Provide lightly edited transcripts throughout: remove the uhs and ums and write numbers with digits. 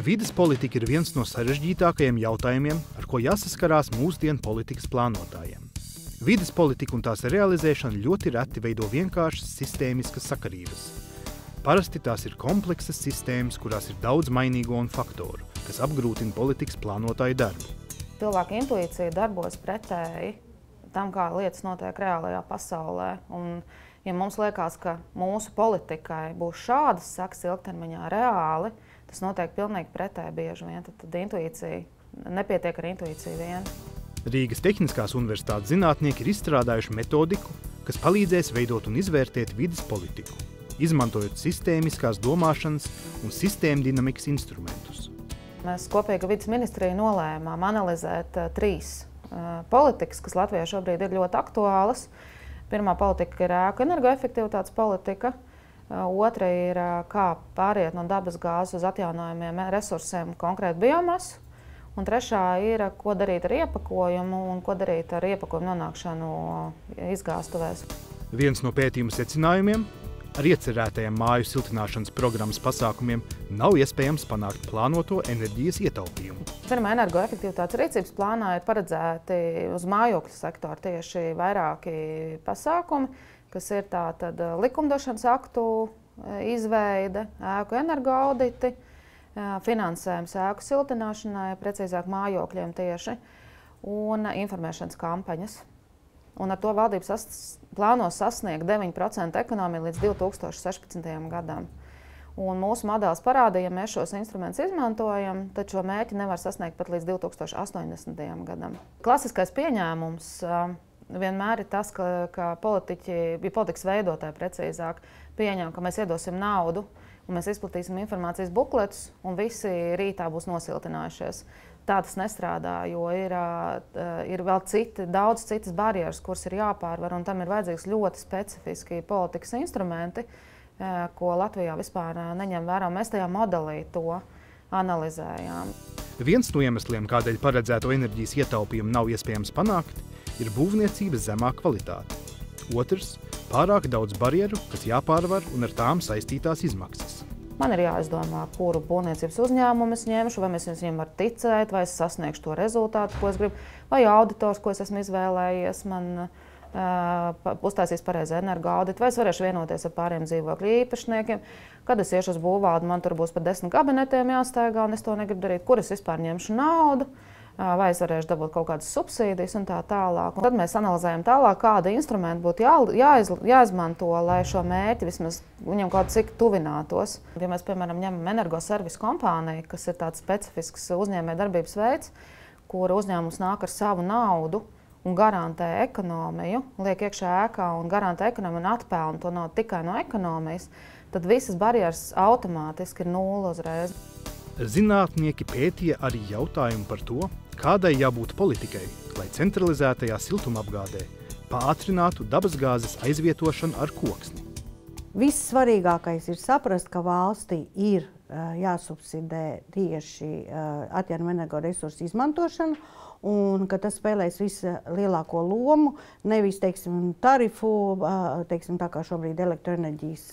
Vides politika ir viens no sarežģītākajiem jautājumiem, ar ko jāsaskarās mūsdienu politikas plānotājiem. Vides politika un tās realizēšana ļoti reti veido vienkāršas sistēmiskas sakarības. Parasti tās ir kompleksas sistēmas, kurās ir daudz mainīgo un faktoru, kas apgrūtina politikas plānotāju darbu. Cilvēka intuīcija darbojas pretēji tam, kā lietas notiek reālajā pasaulē. Un, ja mums liekas, ka mūsu politikai būs šādas sekas ilgtermiņā reāli, tas notiek pilnīgi pretēji bieži vien. Tad intuīcija, nepietiek ar intuīciju vien. Rīgas Tehniskās universitātes zinātnieki ir izstrādājuši metodiku, kas palīdzēs veidot un izvērtēt vides politiku, izmantojot sistēmiskās domāšanas un sistēmu dinamikas instrumentus. Mēs kopīgi ar vides ministriju nolēmām analizēt 3 politikas, kas Latvijā šobrīd ir ļoti aktuālas. Pirmā politika ir ēku energoefektivitātes politika, otra ir kā pāriet no dabas gāzes uz atjaunojumiem resursiem, konkrēti biomasu, un trešā ir, ko darīt ar iepakojumu un ko darīt ar iepakojumu nonākšanu izgāstuvēs. Viens no pētījuma secinājumiem – ar iecerētajiem māju siltināšanas programmas pasākumiem nav iespējams panākt plānoto enerģijas ietaupījumu. Pirmā energoefektivitātes rīcības plānā ir paredzēti uz mājokļu sektoru tieši vairāki pasākumi, kas ir tātad likumdošanas aktu izveide, ēku energoauditi, finansējums ēku siltināšanai, precīzāk mājokļiem tieši, un informēšanas kampaņas. Un ar to valdības plāno sasniegt 9% ekonomiju līdz 2016. gadam. Un mūsu modelis parāda, ja mēs šos instrumentus izmantojam, tad šo mērķi nevar sasniegt pat līdz 2080. gadam. Klasiskais pieņēmums vienmēr ir tas, ka politikas veidotāji precīzāk pieņem, ka mēs iedosim naudu un mēs izplatīsim informācijas bukletus un visi rītā būs nosiltinājušies. Tā tas nestrādā, jo ir vēl daudz citas barjeras, kuras ir jāpārvar, un tam ir vajadzīgs ļoti specifiski politikas instrumenti, ko Latvijā vispār neņem vērā. Mēs tajā modelī to analizējām. Viens no iemesliem, kādēļ paredzēto enerģijas ietaupījumu nav iespējams panākt, ir būvniecības zemā kvalitāte. Otrs – pārāk daudz barjeru, kas jāpārvar un ar tām saistītās izmaksas. Man ir jāizdomā, kuru būvniecības uzņēmumu es ņemšu, vai es viņiem varu ticēt, vai es sasniegšu to rezultātu, ko es gribu, vai auditors, ko es esmu izvēlējies, man uztaisīs pareizi energoauditu, vai es varēšu vienoties ar pāriem dzīvokļu īpašniekiem. Kad es iešu uz būvvaldi, man tur būs pat 10 kabinetiem jāstaigā, un es to negribu darīt, kur es vispār ņemšu naudu, vai es varēšu dabūt kaut kādas subsīdijas un tā tālāk. Un tad mēs analizējam tālāk, kāda instrumenta būtu jāizmanto, lai šo mērķi vismaz viņam kaut cik tuvinātos. Ja mēs, piemēram, ņemam energoservisu kompāniju, kas ir tāds specifisks uzņēmējdarbības veids, kur uzņēmums nāk ar savu naudu un garantē ekonomiju, liek iekšā ēkā un garantē ekonomiju un atpelna to naudu tikai no ekonomijas, tad visas barjeras automātiski ir nulle uzreiz. Zinātnieki pētīja arī jautājumu par to, kādai jābūt politikai, lai centralizētajā siltumapgādē pātrinātu dabasgāzes aizvietošanu ar koksni. Vissvarīgākais ir saprast, ka valstī ir jāsubsidē tieši atjaunojumu energoresursu izmantošanu, un ka tas spēlēs vislielāko lomu, nevis, teiksim, tarifu, teiksim, tā kā šobrīd elektroenerģijas,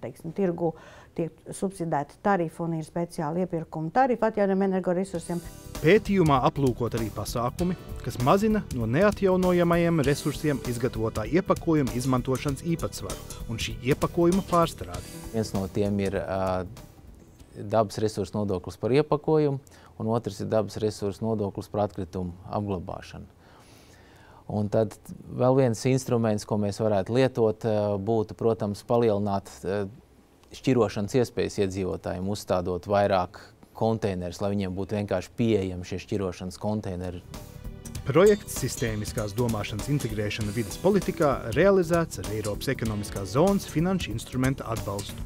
teiksim, tirgu tiek subsidēti tarifi un ir speciāli iepirkuma tarifi atjaunojumu energoresursiem. Pētījumā aplūkot arī pasākumi, kas mazina no neatjaunojamajiem resursiem izgatavotā iepakojuma izmantošanas īpatsvaru un šī iepakojuma pārstrādi. Viens no tiem ir dabas resursu nodoklis par iepakojumu, un otrs ir dabas resursu nodoklis par atkritumu apglabāšanu. Un tad vēl viens instruments, ko mēs varētu lietot, būtu, protams, palielināt šķirošanas iespējas iedzīvotājiem, uzstādot vairāk konteinerus, lai viņiem būtu vienkārši pieejami šie šķirošanas konteineri. Projekts Sistēmiskās domāšanas integrēšana vides politikā realizēts ar Eiropas ekonomiskās zonas finanšu instrumenta atbalstu.